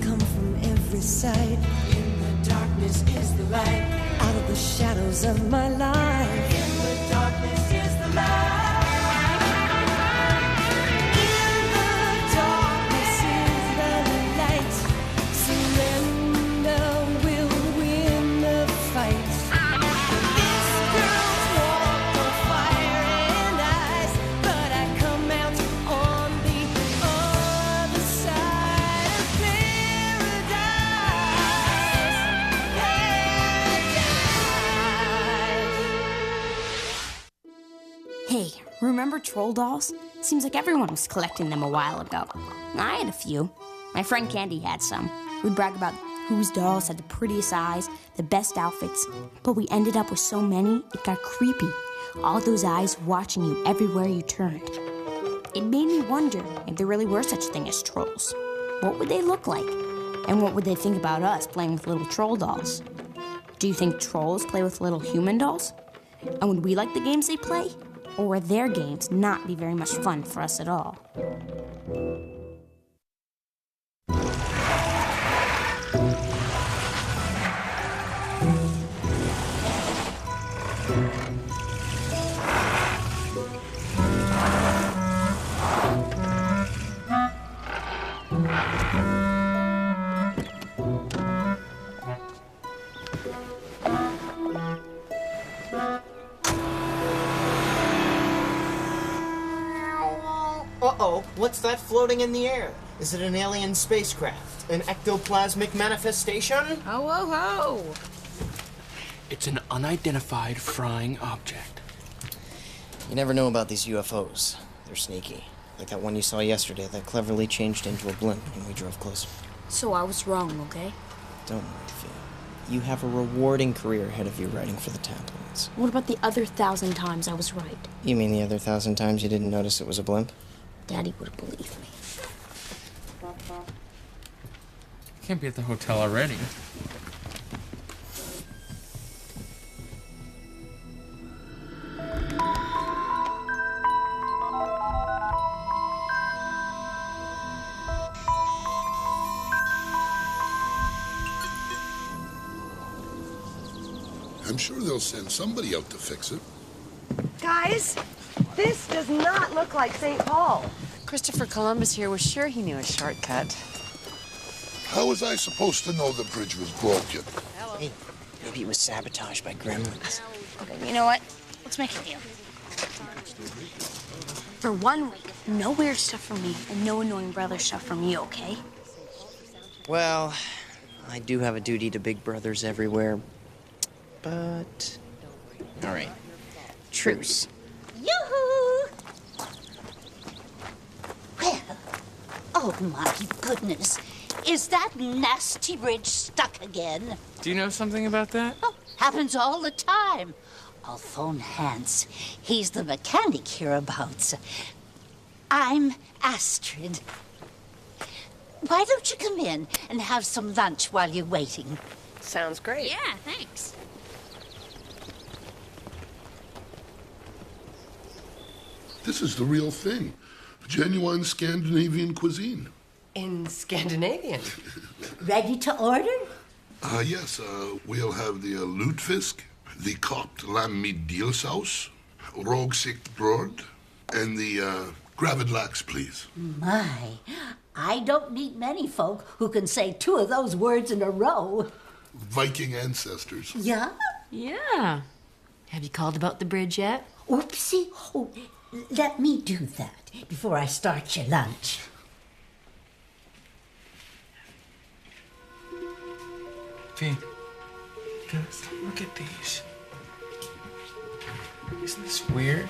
come from every side. In the darkness is the light. Out of the shadows of my life. In the darkness is the light. Hey, remember troll dolls? Seems like everyone was collecting them a while ago. I had a few. My friend Candy had some. We'd brag about whose dolls had the prettiest eyes, the best outfits. But we ended up with so many, it got creepy. All those eyes watching you everywhere you turned. It made me wonder if there really were such a thing as trolls. What would they look like? And what would they think about us playing with little troll dolls? Do you think trolls play with little human dolls? And would we like the games they play? Or would their games not be very much fun for us at all? Uh-oh, what's that floating in the air? Is it an alien spacecraft? An ectoplasmic manifestation? Oh, oh, oh! It's an unidentified flying object. You never know about these UFOs. They're sneaky. Like that one you saw yesterday that cleverly changed into a blimp when we drove closer. So I was wrong, okay? Don't worry, Fee. You have a rewarding career ahead of you writing for the tabloids. What about the other 1,000 times I was right? You mean the other 1,000 times you didn't notice it was a blimp? Daddy would believe me. Can't be at the hotel already. I'm sure they'll send somebody out to fix it. Guys, this does not look like St. Paul. Christopher Columbus here was sure he knew a shortcut. How was I supposed to know the bridge was broken? Hey, maybe it was sabotaged by gremlins. Okay, you know what? Let's make a deal. For 1 week, no weird stuff from me and no annoying brother stuff from you, okay? Well, I do have a duty to big brothers everywhere, but... All right. Truce. Yoo-hoo! Well, oh my goodness. Is that nasty bridge stuck again? Do you know something about that? Oh, happens all the time. I'll phone Hans. He's the mechanic hereabouts. I'm Astrid. Why don't you come in and have some lunch while you're waiting? Sounds great. Yeah, thanks. This is the real thing. Genuine Scandinavian cuisine. In Scandinavian. Ready to order? Yes, we'll have the lutefisk, the kokt lamb meat deelsauce, roogsikt brood, and the gravidlax, please. My, I don't meet many folk who can say 2 of those words in a row. Viking ancestors. Yeah? Yeah. Have you called about the bridge yet? Oopsie. Oh, let me do that before I start your lunch. Fee, guys, look at these. Isn't this weird?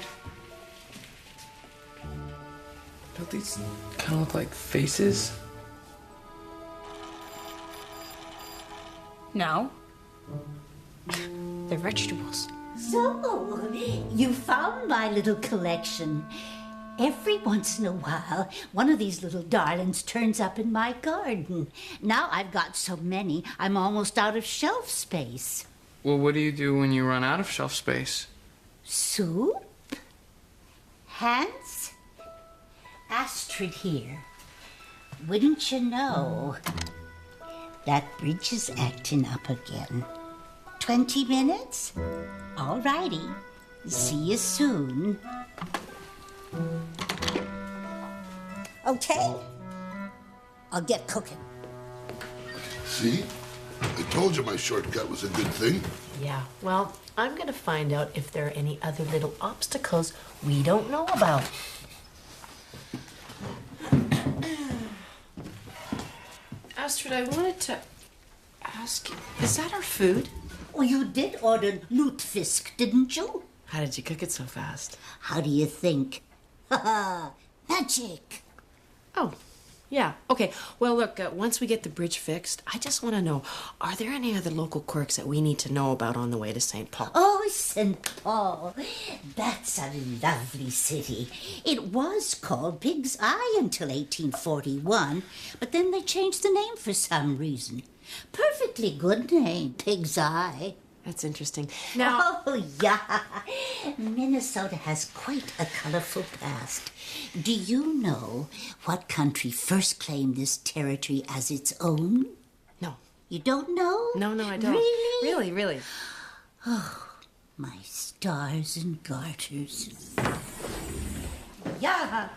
Don't these kind of look like faces? No. They're vegetables. So, you found my little collection. Every once in a while, one of these little darlings turns up in my garden. Now I've got so many, I'm almost out of shelf space. Well, what do you do when you run out of shelf space? Soup? Hans? Astrid here. Wouldn't you know? That bridge is acting up again. 20 minutes? All righty. See you soon. Okay. I'll get cooking. See? I told you my shortcut was a good thing. Yeah, well, I'm gonna find out if there are any other little obstacles we don't know about. Astrid, I wanted to ask you, is that our food? Oh, you did order lutefisk, didn't you? How did you cook it so fast? How do you think? Ha magic. Oh, yeah. Okay. Well, look, once we get the bridge fixed, I just want to know, are there any other local quirks that we need to know about on the way to St. Paul? Oh, St. Paul. That's a lovely city. It was called Pig's Eye until 1841, but then they changed the name for some reason. Perfectly good name, Pig's Eye. That's interesting. Now, Oh, yeah. Minnesota has quite a colorful past. Do you know what country first claimed this territory as its own? no. You don't know? No, I don't. Really? Really? My stars and garters. Yeah.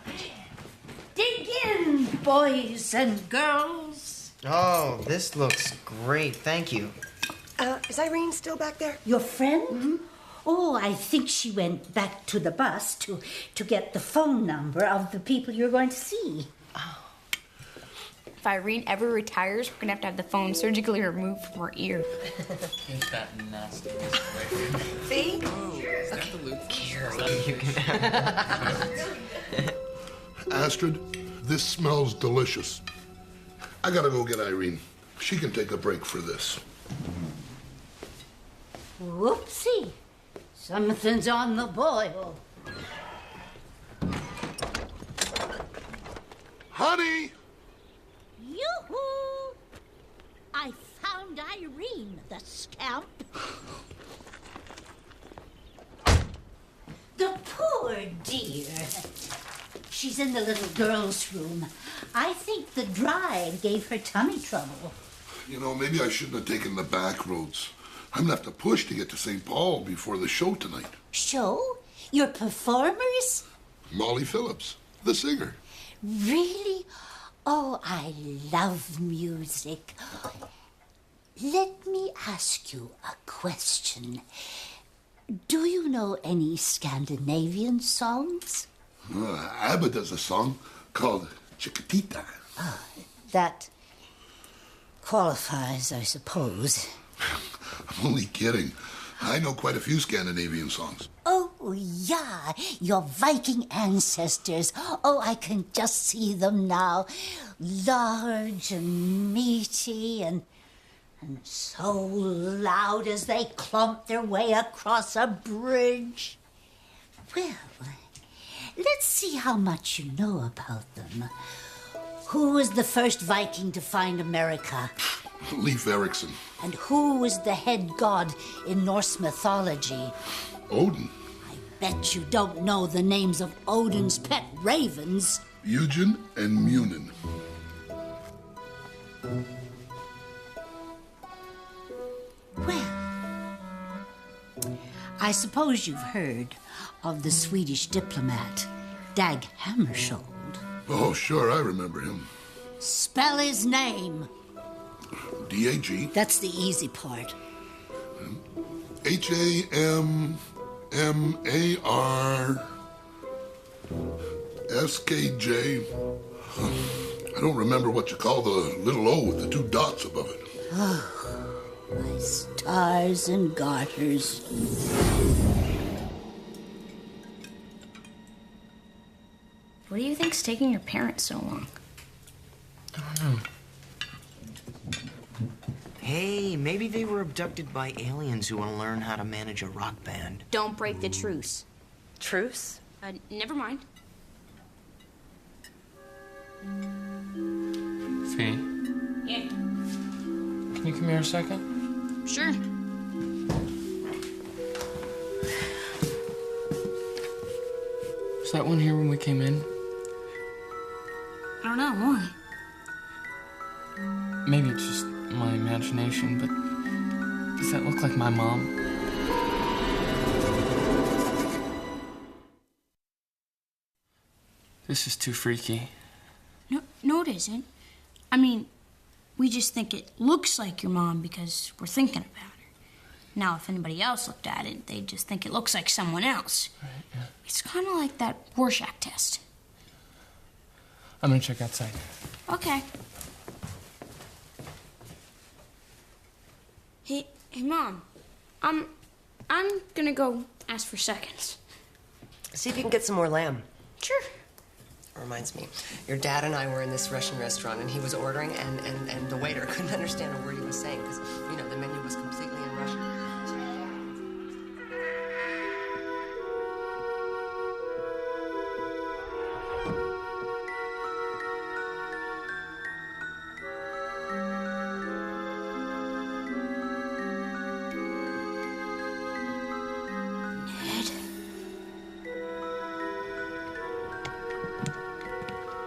Dig in, boys and girls. Oh, this looks great. Thank you. Is Irene still back there? Your friend? Oh, I think she went back to the bus to get the phone number of the people you're going to see. If Irene ever retires, we're gonna have to have the phone surgically removed from her ear. Here's that nasty See? You can Astrid, this smells delicious. I gotta go get Irene. She can take a break for this. Whoopsie. Something's on the boil. Honey! Yoo-hoo! I found Irene, the scamp. The poor dear. She's in the little girl's room. I think the drive gave her tummy trouble. You know, maybe I shouldn't have taken the back roads. I'm gonna have to push to get to St. Paul before the show tonight. Show? Your performers? Molly Phillips, the singer. Really? Oh, I love music. Let me ask you a question. Do you know any Scandinavian songs? ABBA does a song called Chiquitita. That qualifies, I suppose. I'm only kidding. I know quite a few Scandinavian songs. Oh, yeah, your Viking ancestors. Oh, I can just see them now. Large and meaty and so loud as they clump their way across a bridge. Well, let's see how much you know about them. Who was the first Viking to find America? Leif Erikson. And who was the head god in Norse mythology? Odin. I bet you don't know the names of Odin's pet ravens. Eugen and Munin. Well, I suppose you've heard of the Swedish diplomat, Dag Hammarskjöld. Oh, sure, I remember him. Spell his name. D-A-G. That's the easy part. H-A-M-M-A-R-S-K-J. I don't remember what you call the little O with the two dots above it. My stars and garters. What do you think's taking your parents so long? Hey, maybe they were abducted by aliens who want to learn how to manage a rock band. Don't break the truce. Truce? Never mind. Fee, Yeah. can you come here a second? Sure. Was that one here when we came in? I don't know. Why? Maybe it's just my imagination, but does that look like my mom? This is too freaky. No, it isn't. I mean, we just think it looks like your mom because we're thinking about her. Now, if anybody else looked at it, they'd just think it looks like someone else. Right, yeah. It's kind of like that Rorschach test. I'm gonna check outside. Okay. Hey, Mom. I'm gonna go ask for seconds. See if you can get some more lamb. Sure. Reminds me, your dad and I were in this Russian restaurant, and he was ordering, and the waiter couldn't understand a word he was saying because, you know, the menu was completely in Russian.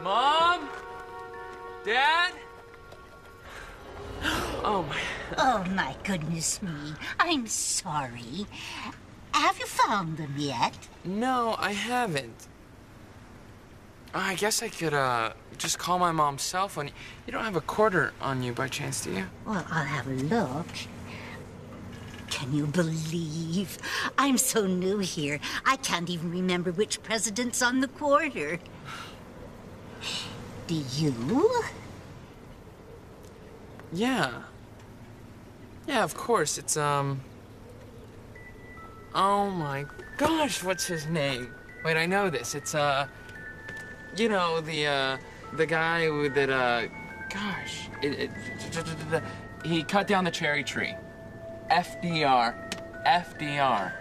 Mom? Dad? Oh, my... Oh, my goodness me. I'm sorry. Have you found them yet? No, I haven't. I guess I could, just call my mom's cell phone. You don't have a quarter on you by chance, do you? Well, I'll have a look. Can you believe? I'm so new here, I can't even remember which president's on the quarter. Do you? Yeah. Yeah, of course. It's, Oh my gosh, what's his name? Wait, I know this. It's, you know, the guy with that, gosh. He cut down the cherry tree. FDR. FDR.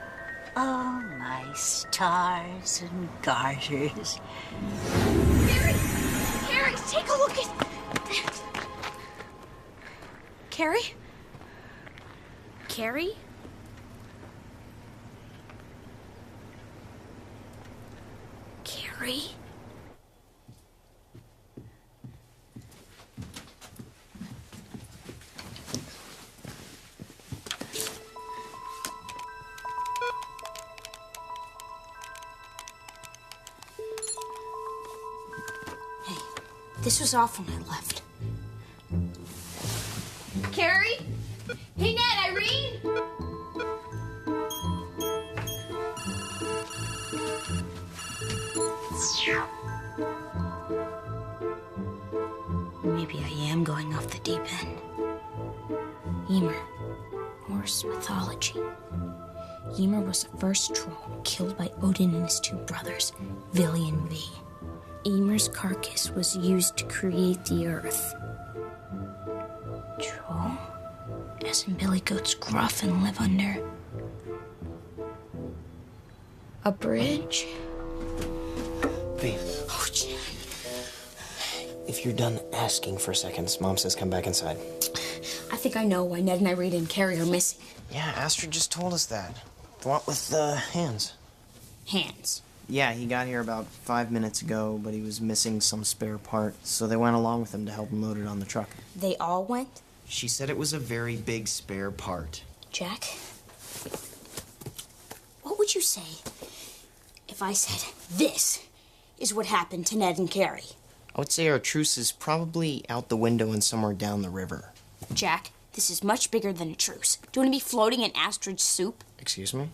Oh, my stars and garters. Carrie, take a look at... Carrie? Carrie? Carrie? This was off when I left. Carrie? Hey, Ned, Irene? Maybe I am going off the deep end. Ymir, Norse mythology. Ymir was the first troll killed by Odin and his two brothers, Vili and Ve. Ymir's carcass was used to create the earth. Troll? As in billy goats gruff and live under a bridge? Babe, Oh, Jack. if you're done asking for seconds, Mom says come back inside. I think I know why Ned and Irene and Carrie are missing. Yeah, Astrid just told us that. The one with the hands. Hands. Yeah, he got here about 5 minutes ago, but he was missing some spare part, so they went along with him to help him load it on the truck. They all went? She said it was a very big spare part. Jack, what would you say if I said this is what happened to Ned and Carrie? I would say our truce is probably out the window and somewhere down the river. Jack, this is much bigger than a truce. Do you want to be floating in Astrid's soup? Excuse me?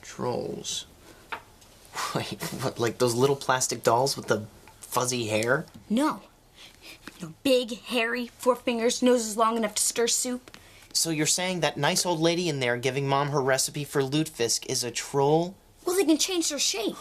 Trolls. Wait, what, like those little plastic dolls with the fuzzy hair? No. You know, big, hairy, 4 fingers, noses long enough to stir soup. So you're saying that nice old lady in there giving Mom her recipe for lutefisk is a troll? Well, they can change their shape,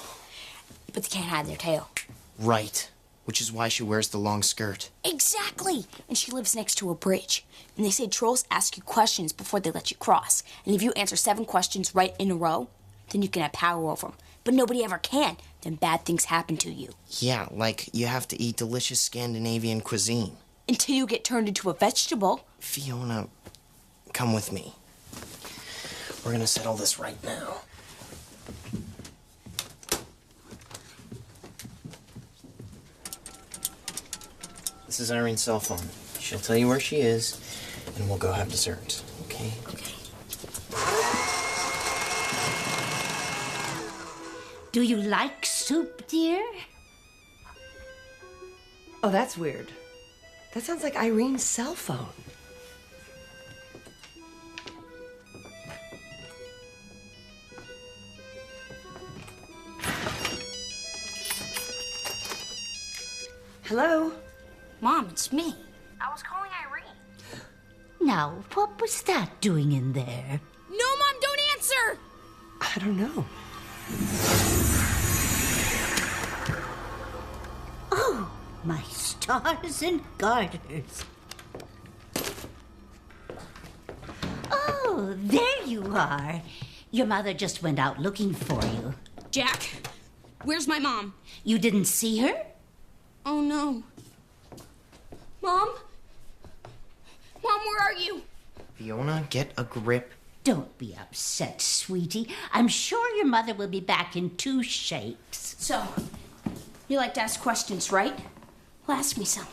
but they can't hide their tail. Right. Which is why she wears the long skirt. Exactly. And she lives next to a bridge. And they say trolls ask you questions before they let you cross. And if you answer 7 questions right in a row, then you can have power over them. But nobody ever can. Then bad things happen to you. Yeah, like you have to eat delicious Scandinavian cuisine. Until you get turned into a vegetable. Fiona, come with me. We're gonna settle this right now. This is Irene's cell phone. She'll tell you where she is, and we'll go have dessert, okay? Okay. Do you like soup, dear? Oh, that's weird. That sounds like Irene's cell phone. Hello? Mom, it's me. I was calling Irene. Now, what was that doing in there? No, Mom, don't answer! I don't know. Oh, my stars and garters. Oh, there you are. Your mother just went out looking for you. Jack, where's my mom? You didn't see her? Oh, no. Mom? Mom, where are you? Fiona, get a grip. Don't be upset, sweetie. I'm sure your mother will be back in 2 shakes. So, you like to ask questions, right? Well, ask me some.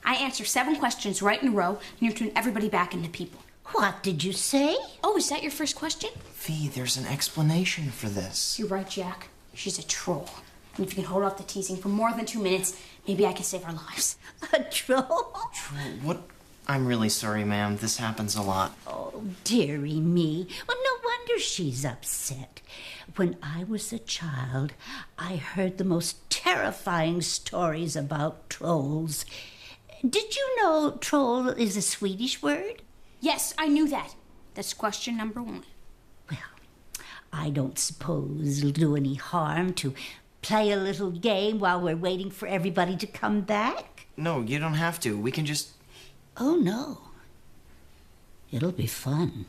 I answer 7 questions right in a row, and you turn everybody back into people. What did you say? Oh, is that your first question? Fee, there's an explanation for this. You're right, Jack. She's a troll. And if you can hold off the teasing for more than 2 minutes, maybe I can save our lives. A troll? What? I'm really sorry, ma'am. This happens a lot. Oh, dearie me. Well, no wonder she's upset. When I was a child, I heard the most terrifying stories about trolls. Did you know troll is a Swedish word? Yes, I knew that. That's question number 1. Well, I don't suppose it'll do any harm to play a little game while we're waiting for everybody to come back? No, you don't have to. We can just... Oh, no. It'll be fun.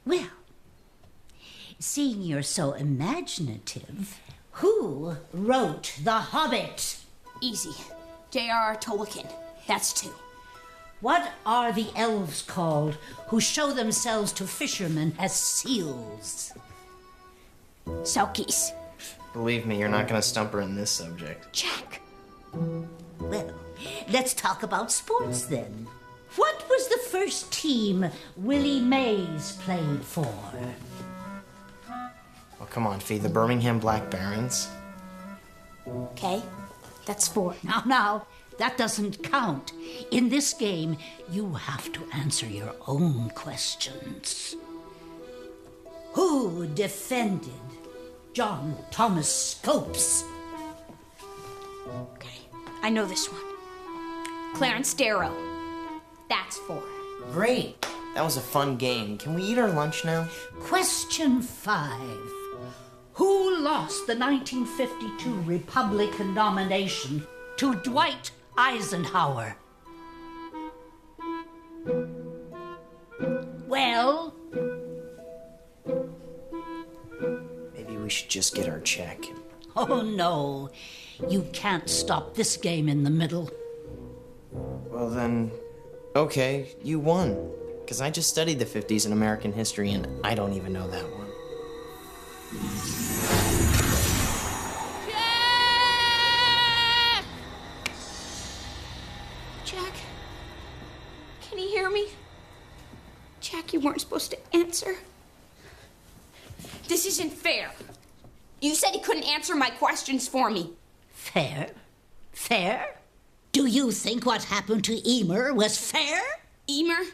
Well, seeing you're so imaginative, who wrote The Hobbit? Easy. J.R.R. Tolkien. That's 2. What are the elves called who show themselves to fishermen as seals? Selkies. Believe me, you're not going to stump her in this subject. Jack. Well, let's talk about sports then. What was the first team Willie Mays played for? Oh, come on, Fee. The Birmingham Black Barons. Okay, that's 4. Now, that doesn't count. In this game, you have to answer your own questions. Who defended John Thomas Scopes? Okay, I know this one. Clarence Darrow. That's 4. Great. That was a fun game. Can we eat our lunch now? Question 5. Who lost the 1952 Republican nomination to Dwight Eisenhower? Well? Maybe we should just get our check. Oh, no. You can't stop this game in the middle. Well, then, okay, you won. Because I just studied the 50s in American history, and I don't even know that one. Jack? Can you hear me? Jack, you weren't supposed to answer. This isn't fair. You said he couldn't answer my questions for me. Fair? Fair? Do you think what happened to Emer was fair? Emer?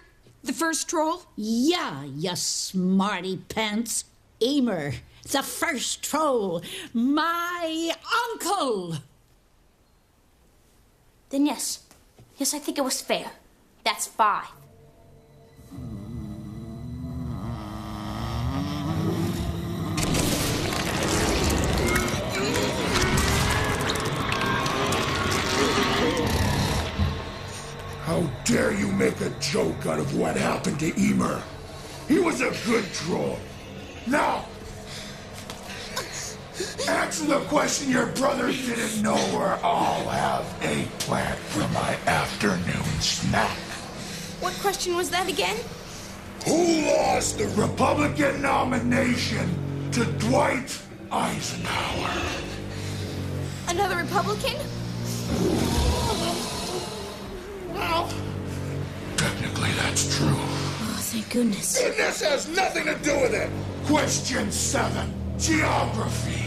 The first troll? Yeah, you smarty pants. Emer, the first troll, my uncle. Then yes. Yes, I think it was fair. That's 5. How dare you make a joke out of what happened to Emer? He was a good troll. Now, answer the question your brothers didn't know, or I'll have eggplant for my afternoon snack. What question was that again? Who lost the Republican nomination to Dwight Eisenhower? Another Republican? Well, technically that's true. Oh, thank goodness. Goodness has nothing to do with it. Question 7. Geography.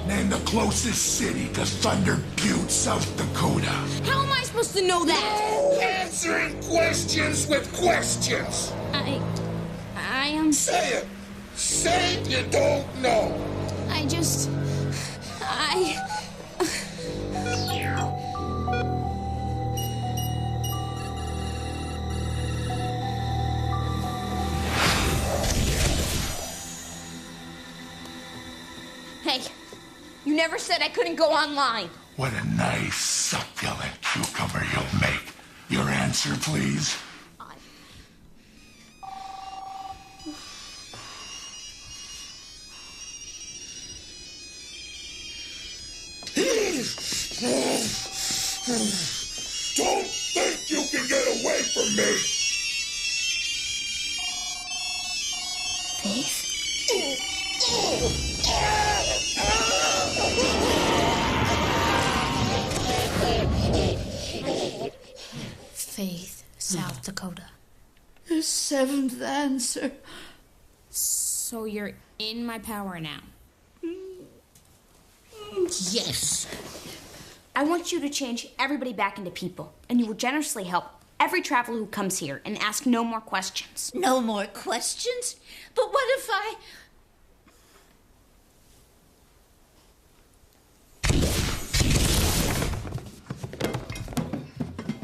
Name the closest city to Thunder Butte, South Dakota. How am I supposed to know that? No answering questions with questions. I am... Say it. Say you don't know. Hey, you never said I couldn't go online. What a nice, succulent cucumber you'll make. Your answer, please. Don't think you can get away from me! Faith? Faith, South Dakota. The 7th answer. So you're in my power now? Yes. I want you to change everybody back into people, and you will generously help every traveler who comes here and ask no more questions. No more questions? But what if I...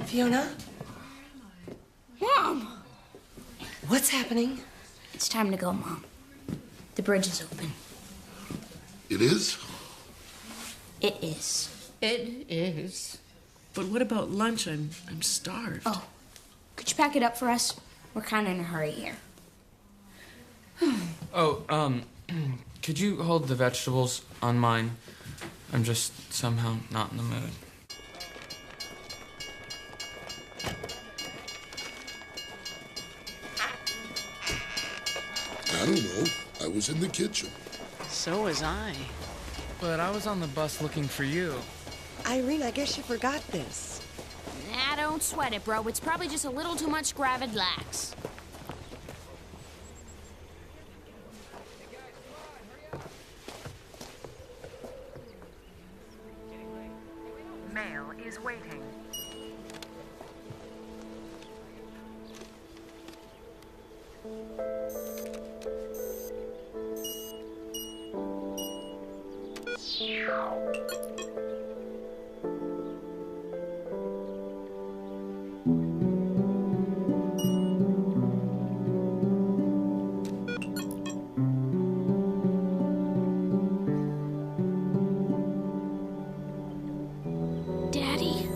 Fiona? Mom! What's happening? It's time to go, Mom. The bridge is open. It is? It is. It is. But what about lunch? I'm starved. Oh, could you pack it up for us? We're kind of in a hurry here. Could you hold the vegetables on mine? I'm just somehow not in the mood. I don't know. I was in the kitchen. So was I. But I was on the bus looking for you. Irene, I guess you forgot this. Nah, don't sweat it, bro. It's probably just a little too much Gravid Lax. Mail is waiting. Daddy?